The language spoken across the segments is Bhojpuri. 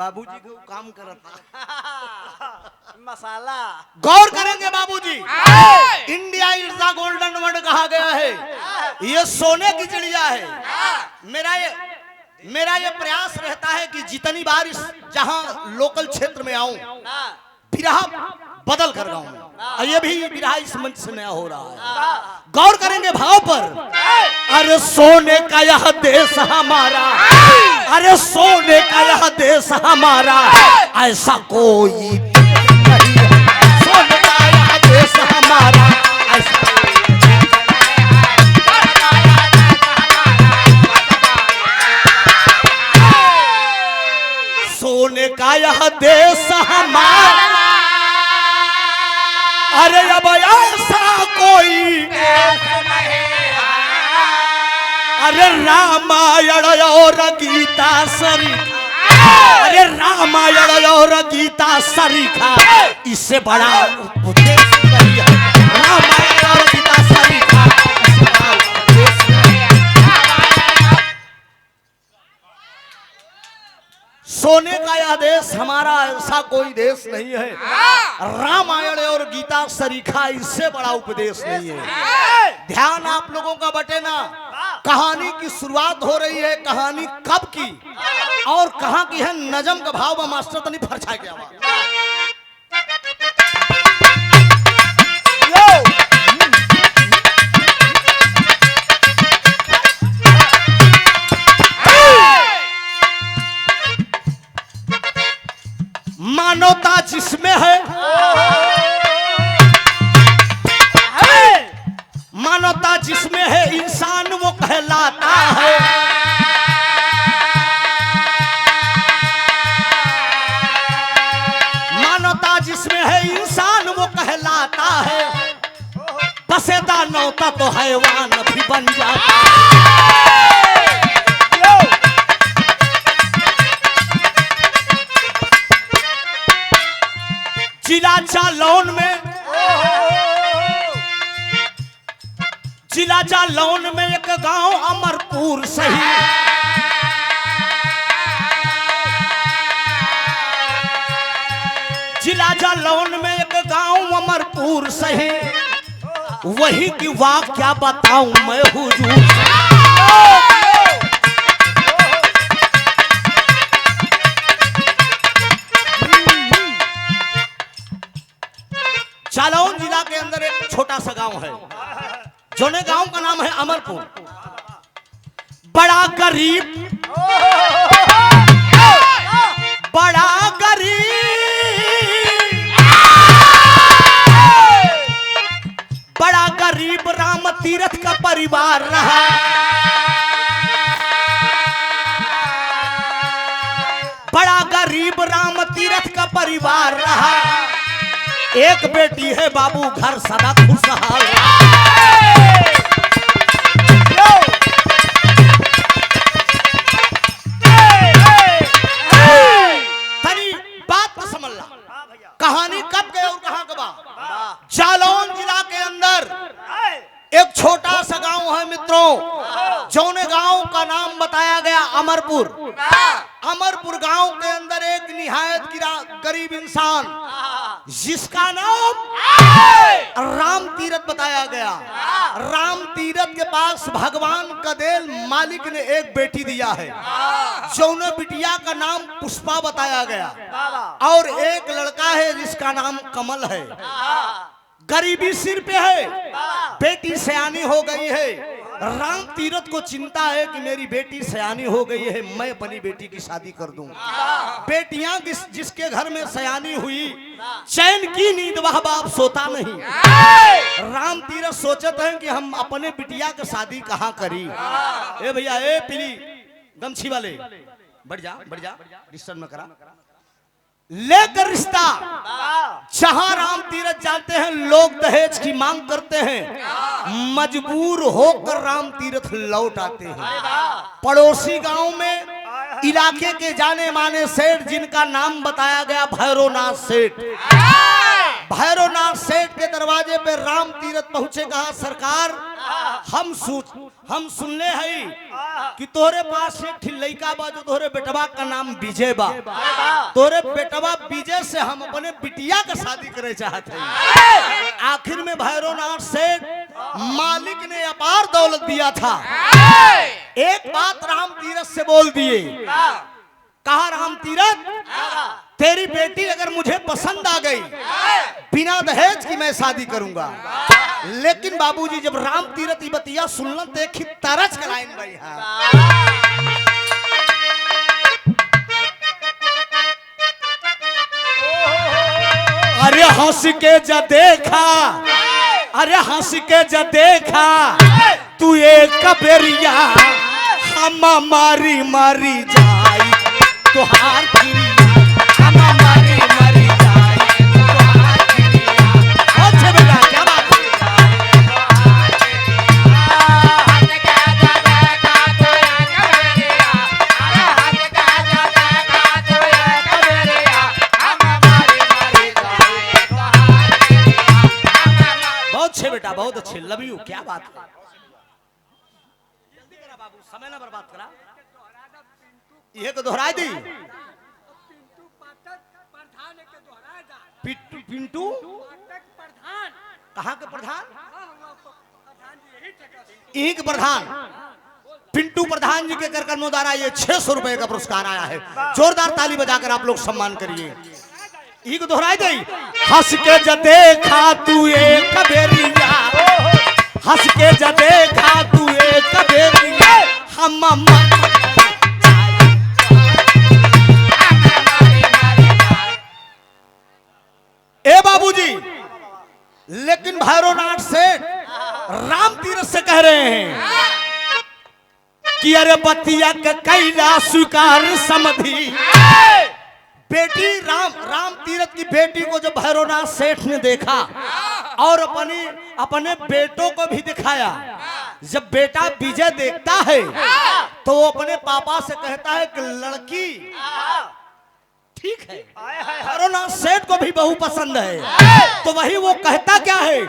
बाबूजी को काम करता मसाला गौर करेंगे बाबूजी। India is the golden word कहा गया है, ये सोने की चिड़िया है। मेरा ये प्रयास रहता है कि जितनी बार इस जहां लोकल क्षेत्र में आऊं बिरहा बदल कर गाऊं। ये भी बिरहा इस मंच से नया हो रहा है। गौर करेंगे भाव पर। अरे सोने का यह देश हमारा, अरे सोने का यह देश हमारा, ऐसा कोई नहीं है। सोने का यह देश हमारा, ऐसा सोने का यह देश हमारा, अरे अब ऐसा कोई, अरे रामायण और गीता सरीखा, अरे रामायण और गीता सरीखा, इससे बड़ा उपदेश नहीं है। रामायण और गीता सरीखा, इससे बड़ा उपदेश नहीं है। सोने का यह देश हमारा, ऐसा कोई देश नहीं है। रामायण और गीता सरीखा, इससे बड़ा उपदेश नहीं है। ध्यान आप लोगों का बटे ना। कहानी की शुरुआत हो रही है। कहानी कब की और कहां की है, नजम का भाव मास्टर तनी फरछा क्या मानवता जिसमें है, मानवता जिसमें है इंसान वो कहलाता है। मानवता जिसमें है इंसान वो कहलाता है। बसे दानवता तो हैवान भी बन जाता है। जिला जालौन में, जिला जालौन में एक गांव अमरपुर सही, जिला जालौन में एक गांव अमरपुर सही, वही की वाक़ क्या बताऊं मैं हुजूर। जालौन जिला के अंदर एक छोटा सा गांव है, जोने गांव का नाम है अमरपुर। बड़ा गरीब, बड़ा गरीब, बड़ा गरीब राम तीरथ का परिवार रहा। बड़ा गरीब राम तीरथ का परिवार रहा। एक बेटी है बाबू, घर सदा खुशहाल। तनी बात को समझ ला। कहानी कब गए और कहां कब? जालौन जिला के अंदर एक छोटा सा गांव है मित्रों, जौने गांव का नाम बताया गया अमरपुर। अमरपुर गांव के अंदर एक निहायत गरीब इंसान जिसका नाम राम तीरथ बताया गया। राम तीरथ के पास भगवान कदेल मालिक ने एक बेटी दिया है, जौने बिटिया का नाम पुष्पा बताया गया, और एक लड़का है जिसका नाम कमल है। गरीबी सिर पे है, बेटी सयानी हो गई है। राम तीरथ को चिंता है कि मेरी बेटी सयानी हो गई है, मैं अपनी बेटी की शादी कर दूं। बेटियां जिसके घर में सयानी हुई, चैन की नींद वह बाप सोता नहीं। राम तीरथ सोचते हैं कि हम अपने बिटिया की शादी कहाँ करी। ए भैया, ए पीली गमछी वाले, बढ़ जा डिस्टर्ब न करा। लेकर रिश्ता जहां राम तीरथ जाते हैं, लोग दहेज की मांग करते हैं। मजबूर होकर राम तीरथ लौट आते हैं। पड़ोसी गांव में इलाके के जाने माने सेठ, जिनका नाम बताया गया भैरवनाथ सेठ, भैरवनाथ सेठ के दरवाजे पे राम तीरथ पहुंचे। कहा सरकार हम सुनने हैं कि तोरे पास एक लड़का बा जो तोरे बेटवा का नाम विजय बा। तोरे बेटवा विजय से हम अपने बिटिया का शादी करे चाहते हैं। आखिर में भैरवनाथ सेठ मालिक ने अपार दौलत दिया था। एक बात राम तीरथ से बोल दिए। कहा राम तीरथ तेरी बेटी अगर मुझे पसंद आ गई बिना दहेज की मैं शादी करूंगा। लेकिन बाबूजी जब राम तीरथ बतिया सुनलन देखी तरस कराइन भाई। अरे हंस के जा देखा, अरे हंस के जा देखा तू एक बेरिया हम मारी मारी जाई तुहार फिरिया, हम मारी मारी जाई तुहार फिरिया। अच्छा बेटा क्या बात है? बहुत अच्छे बेटा, बहुत अच्छे, लव यू। क्या बात है? जल्दी करा बाबू, समय ना बर्बाद करा। ये को दोहराई दी। पिंटू कहाँ के प्रधान? यही के प्रधान पिंटू प्रधान जी के कर कर्मोद्वारा ये 600 रुपए का पुरस्कार आया है। जोरदार ताली बजाकर आप लोग सम्मान करिए। यही को दोहराई दी। हंस के ज देखा तू एक बेरिया, हंस के ज देखा तू एक बेरिया हम ए बाबूजी। लेकिन भैरवनाथ सेठ राम तीरथ से कह रहे हैं कि अरे बतिया के कैला स्वीकार समधी। बेटी राम तीरथ की बेटी को जब भैरवनाथ सेठ ने देखा और अपने बेटों को भी दिखाया। जब बेटा विजय देखता है तो वो अपने पापा से कहता है कि लड़की ठीक है। भैरवनाथ सेठ को भी बहू पसंद है। तो वही वो कहता क्या है?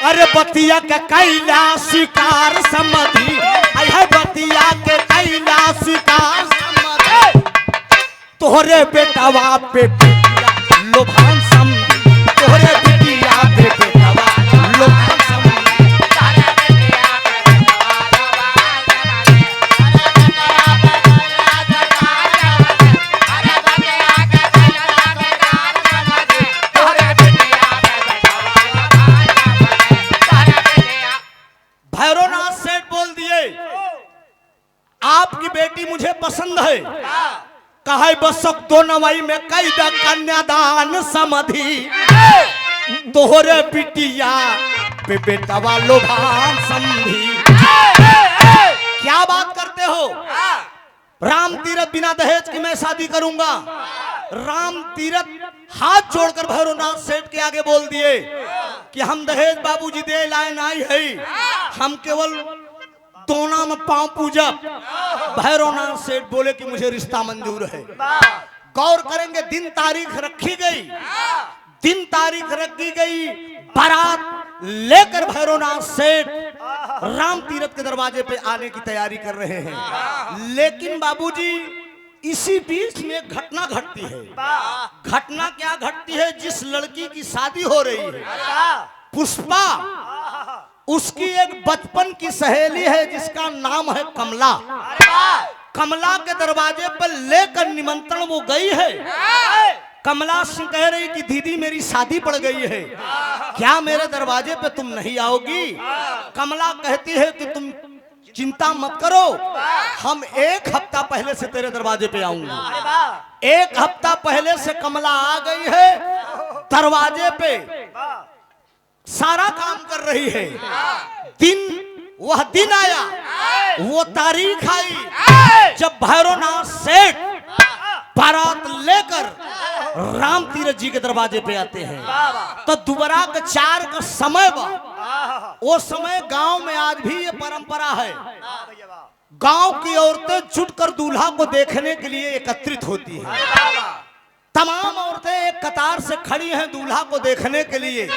अरे बतिया के कैला स्वीकार समधी, है बतिया के कैला स्वीकार समधी। तोहरे बेटवा पे बेटिया लोभान समधी, तोहरे बेटिया पे बेटवा लोभान समधी। भैरवनाथ सेठ बोल दिए आपकी बेटी मुझे पसंद है। कहा बसक दो नवाई में कैदा कन्यादान समधी, तोहरे बिटिया पे बेटवा लोभान समधी। क्या बात करते हो? राम तीरथ बिना दहेज की मैं शादी करूंगा। राम तीरथ हाथ जोड़कर भैरवनाथ सेठ के आगे बोल दिए कि हम दहेज बाबूजी दे लाए नहीं है, हम केवल दोना में पांव पूजा। भैरवनाथ सेठ बोले कि मुझे रिश्ता मंजूर है। गौर करेंगे, दिन तारीख रखी गई, दिन तारीख रखी गई। बारात लेकर भैरवनाथ सेठ राम तीरथ के दरवाजे पे आने की तैयारी कर रहे हैं। लेकिन बाबूजी इसी बीच में एक घटना घटती है। घटना क्या घटती है? जिस लड़की की शादी हो रही है पुष्पा, उसकी एक बचपन की सहेली है जिसका नाम है कमला। कमला के दरवाजे पर लेकर निमंत्रण वो गई है। कमला से कह रही कि दीदी मेरी शादी पड़ गई है, क्या मेरे दरवाजे पे तुम नहीं आओगी? कमला कहती है कि तुम चिंता मत करो, हम एक हफ्ता पहले से तेरे दरवाजे पे आऊंगी। एक हफ्ता पहले से कमला आ गई है, दरवाजे पे सारा काम कर रही है। वह दिन आया, वो तारीख आई जब भैरवनाथ सेठ बारात लेकर राम तीरथ जी के दरवाजे पे आते हैं। तो दोबारा का 4 का समय वो समय गांव में आज भी ये परंपरा है। गांव की औरतें जुटकर दूल्हा को देखने के लिए एकत्रित होती हैं। तमाम औरतें एक कतार से खड़ी हैं दूल्हा को देखने के लिए,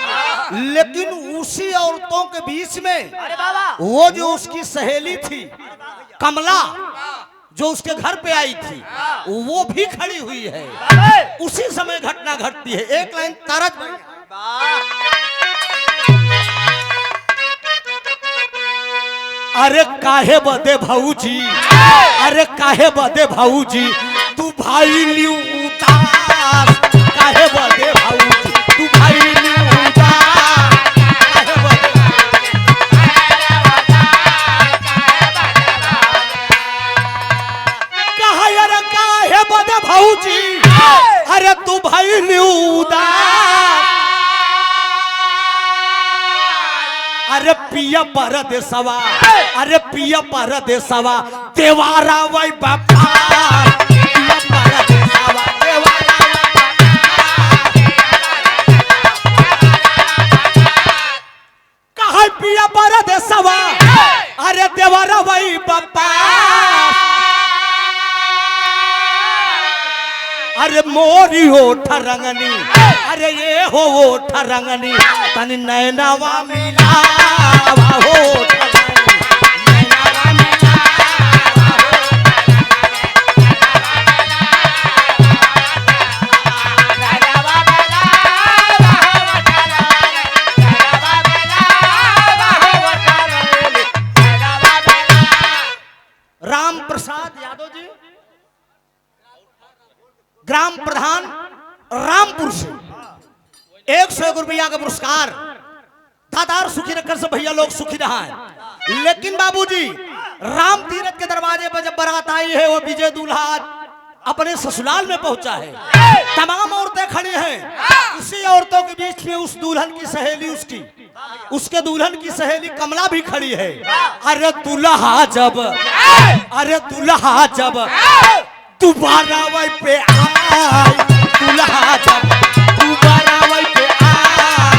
लेकिन उसी औरतों के बीच में वो जो उसकी सहेली थी कमला, जो उसके घर पे आई थी, वो भी खड़ी हुई है। उसी समय घटना घटती है। एक लाइन तरज, अरे काहे बदे भाऊजी, अरे काहे बदे भाऊजी तू भाई लियू उतार, काहे बदे भाऊजी तू भाई लियू उतार, काहे बदे काहे बदे भाऊजी, अरे तू भाई लियू उतार, अरे पिया परदेसवा, अरे पिया परदेसवा देवारा वही बापा, पिया परदेसवा देवारा कहाँ पिया परदेसवा, अरे देवारा वही बापा, अरे मोरी हो ठरंगनी, अरे ये हो वो ठरंगनी तनी नैनावा मिलावा हो ठरंगनी, नैनावा मिलावा हो। राम प्रसाद यादव जी, ग्राम प्रधान रामपुर से 101 रुपया का पुरस्कार, दातार सुखी रखकर से भैया लोग सुखी रहा है। लेकिन बाबूजी राम तीरथ के दरवाजे पर जब बारात आई है, वो विजय दूल्हा अपने ससुराल में पहुंचा है। तमाम औरतें खड़ी हैं। इसी औरतों के बीच में उस दुल्हन की सहेली, उसके दुल्हन की सहेली कमला भी खड़ी है। अरे दुल्हा जब, अरे दुल्हा जब दोबारा वही पे आए, दुल्हा जब दोबारा वही पे आए,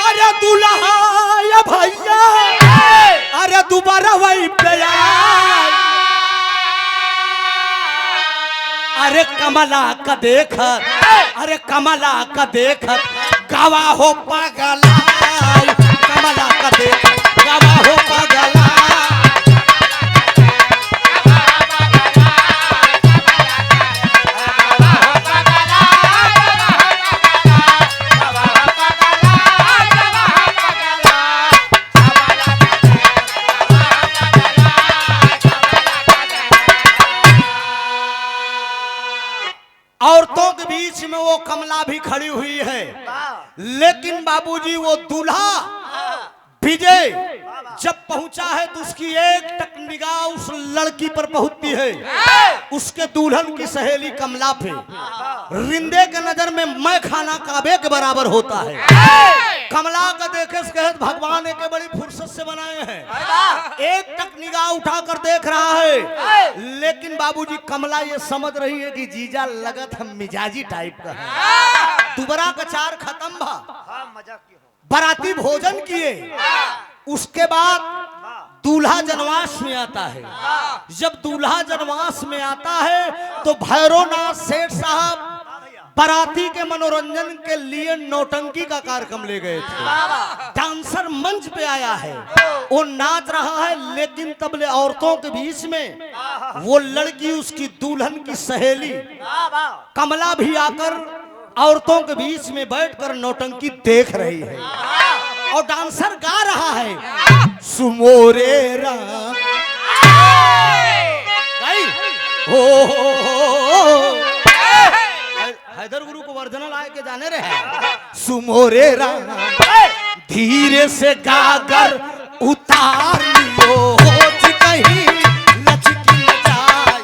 अरे दुल्हा या भैया, अरे दोबारा वही पे आए, अरे कमला का देखत, अरे कमला का देखत गवा हो पगला, कमला का देखत गवा हो पगला, औरतों के बीच में वो कमला भी खड़ी हुई है। लेकिन बाबूजी वो दूल्हा विजय जब पहुंचा है तो उसकी एक टक निगाह उस लड़की पर पहुंचती है, उसके दुल्हन की सहेली कमला पे। रिंदे के नजर में मैं खाना काबे के बराबर होता है। कमला का देखे कहत भगवान एक बड़ी फुर्सत से बनाए हैं। एक टक निगाह उठाकर देख रहा है, लेकिन बाबूजी कमला ये समझ रही है कि जीजा लगत हम मिजाजी टाइप का है। दुबरा का चार खत्म भा, बाराती भोजन किए, उसके बाद दूल्हा जनवास में आता है। जब दूल्हा जनवास में आता है तो भैरवनाथ सेठ साहब बाराती के मनोरंजन के लिए नौटंकी का कार्यक्रम ले गए थे। डांसर मंच पे आया है, वो नाच रहा है, लेकिन तबले औरतों के बीच में वो लड़की, उसकी दुल्हन की सहेली कमला भी आकर औरतों के बीच में बैठकर नौटंकी देख रही है। और डांसर गा रहा है सुमोरे राम, हैदर गुरु को वर्धना लाए के जाने रहे। सुमोरे राम धीरे से गागर उतार लियो, कहीं लचकी न जाए,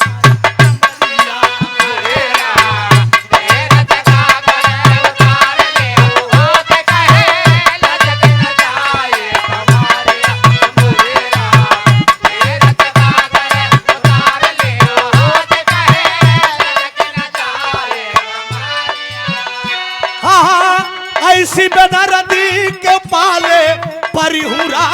ऐसी बेदर्दी के पाले परिहुरा,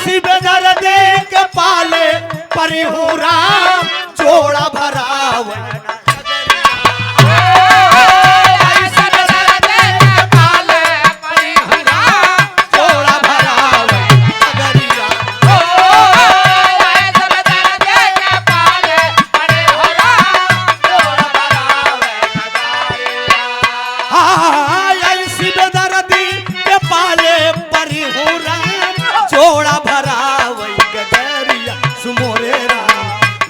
ऐसी बेदर्दी के पाले परी हूँ राम जोड़ा भराव जोड़ा भरा वही गगरिया सुमोरे राम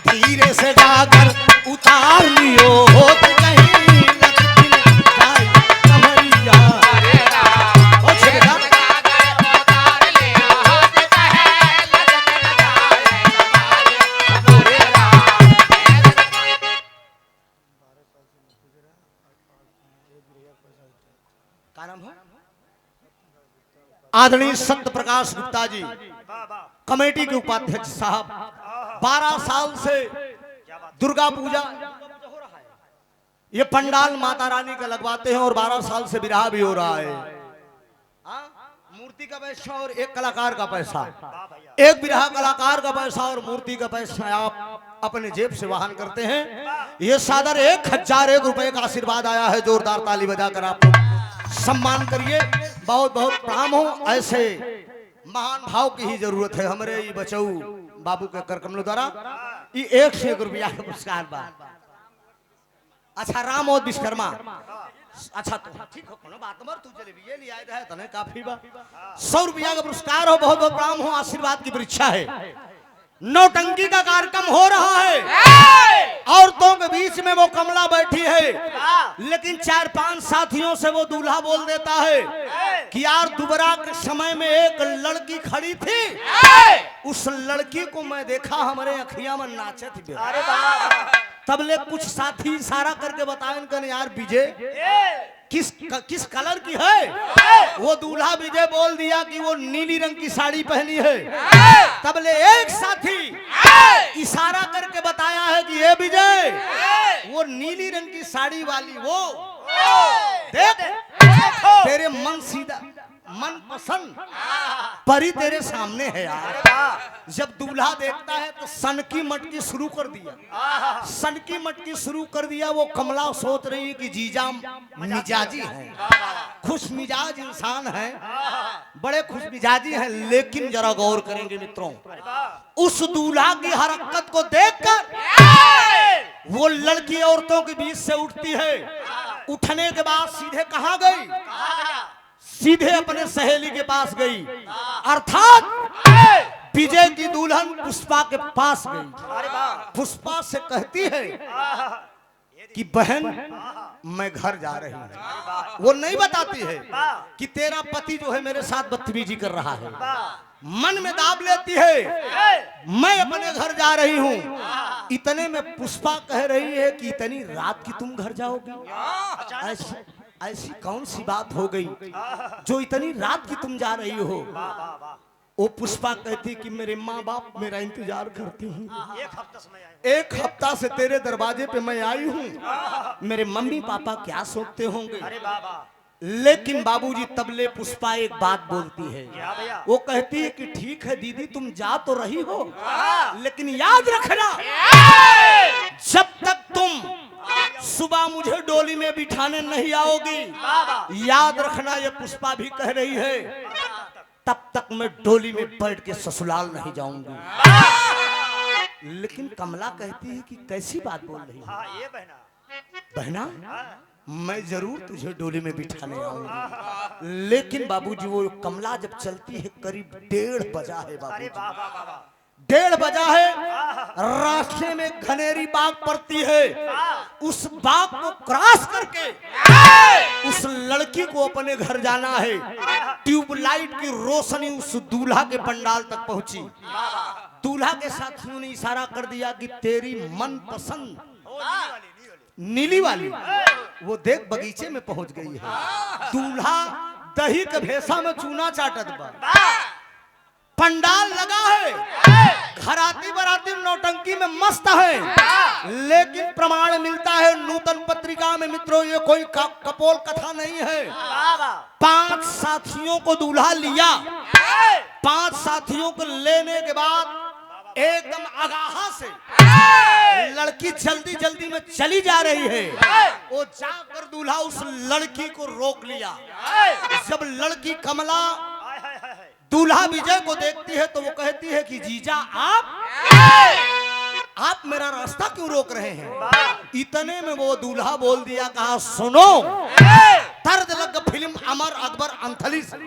धीरे से गागर उतार लियो होत कहीं लटकी जाए कमरिया ओ छेड़ा उतार लियो होत कहीं लटकी जाए सुमोरे राम का नाम है आदरणीय संत प्रकाश गुप्ता जी कमेटी के उपाध्यक्ष साहब 12 साल से दुर्गा पूजा ये पंडाल माता रानी का लगवाते हैं और 12 साल से विराह भी हो रहा है। मूर्ति का पैसा और एक कलाकार का पैसा, एक विराह कलाकार का पैसा और मूर्ति का पैसा आप अपने जेब से वाहन करते हैं। ये सादर 1001 रुपए का आशीर्वाद आया है। जोरदार ताली बजाकर आप सम्मान करिए। बहुत बहुत प्रणाम हो। ऐसे महान भाव की ही जरूरत है हमारे ये बचऊ बाबू के कर कमलों द्वारा। ये 101 रुपया का पुरस्कार बा। अच्छा राम और विश्वकर्मा अच्छा तो ठीक हो कोनो बात मर तू चले भी ये लिया है तने काफी बा। 100 रुपया का पुरस्कार हो। बहुत बहुत प्रणाम हो। आशीर्वाद की परीक्षा है। नौटंकी का कार्यक्रम हो रहा है। औरतों के बीच में वो कमला बैठी है, लेकिन 4-5 साथियों से वो दूल्हा बोल देता है कि यार दुबरा के समय में एक लड़की खड़ी थी, उस लड़की को मैं देखा हमारे अखियां में नाचे थी। तबले कुछ साथी इशारा करके बताएं कि यार विजय किस कलर की है। वो दूल्हा विजय बोल दिया कि वो नीली रंग की साड़ी पहनी है। तबले एक साथी इशारा करके बताया है कि ये विजय वो नीली रंग की साड़ी वाली वो देख तेरे मन सीधा मन पसंद परी तेरे सामने है यार। जब दूल्हा देखता है तो सन की मटकी शुरू कर दिया। सन की मटकी शुरू कर दिया। वो कमला सोच रही है कि जीजा मिजाजी है, खुश मिजाज इंसान है, बड़े खुश मिजाजी हैं। लेकिन जरा गौर करेंगे मित्रों, उस दूल्हा की हरकत को देखकर वो लड़की औरतों के बीच से उठती है। उठने के बाद सीधे कहां गई? सीधे अपने सहेली के पास गई, अर्थात विजय की दुल्हन पुष्पा के पास गई। पुष्पा से कहती है कि बहन मैं घर जा रही हूँ। वो नहीं बताती है कि तेरा पति जो है मेरे साथ बदतमीजी कर रहा है। मन में दाब लेती है मैं अपने घर जा रही हूँ। इतने में पुष्पा कह रही है कि इतनी रात की तुम घर जाओगी? ऐसी कौन सी बात हो गई जो इतनी रात की तुम जा रही हो? वो पुष्पा कहती कि मेरे माँ बाप मेरा इंतजार करते हैं। एक हफ्ता से तेरे दरवाजे पे मैं आई हूँ। मेरे मम्मी पापा क्या सोचते होंगे? लेकिन बाबूजी तबले पुष्पा एक बात बोलती है। वो कहती है कि ठीक है दीदी तुम जा तो रही हो, लेकिन याद रखना जब तक तुम सुबह मुझे डोली में बिठाने नहीं आओगी, याद रखना ये पुष्पा भी कह रही है, तब तक मैं डोली में बैठ के ससुराल नहीं जाऊंगी। लेकिन कमला कहती है कि कैसी बात बोल रही है? बहना मैं जरूर तुझे डोली में बिठाने आऊंगी। लेकिन बाबूजी वो कमला जब चलती है करीब 1:30 बजा है। बाबूजी 1:30 बजा है। रास्ते में घनेरी बाग पड़ती है। उस बाग को क्रॉस करके उस लड़की को अपने घर जाना है। ट्यूबलाइट की रोशनी उस दूल्हा के पंडाल तक पहुंची। दूल्हा के साथियों ने इशारा कर दिया कि तेरी मनपसंद नीली वाली वो देख बगीचे में पहुंच गई है। दूल्हा दही के भेसा में चूना चाटत बा। पंडाल लगा है, घराती बराती नौटंकी में मस्त है। लेकिन प्रमाण मिलता है नूतन पत्रिका में मित्रों, ये कोई कपोल कथा नहीं है। 5 साथियों को दूल्हा लिया, 5 साथियों को लेने के बाद एकदम अगाहा से लड़की जल्दी जल्दी में चली जा रही है। वो जाकर दूल्हा उस लड़की को रोक लिया। जब लड़की कमला दूल्हा विजय को देखती है तो वो कहती है कि जीजा आप मेरा रास्ता क्यों रोक रहे हैं? इतने में वो दूल्हा बोल दिया, कहा सुनो, दर्द लग फिल्म अमर अकबर अंथली से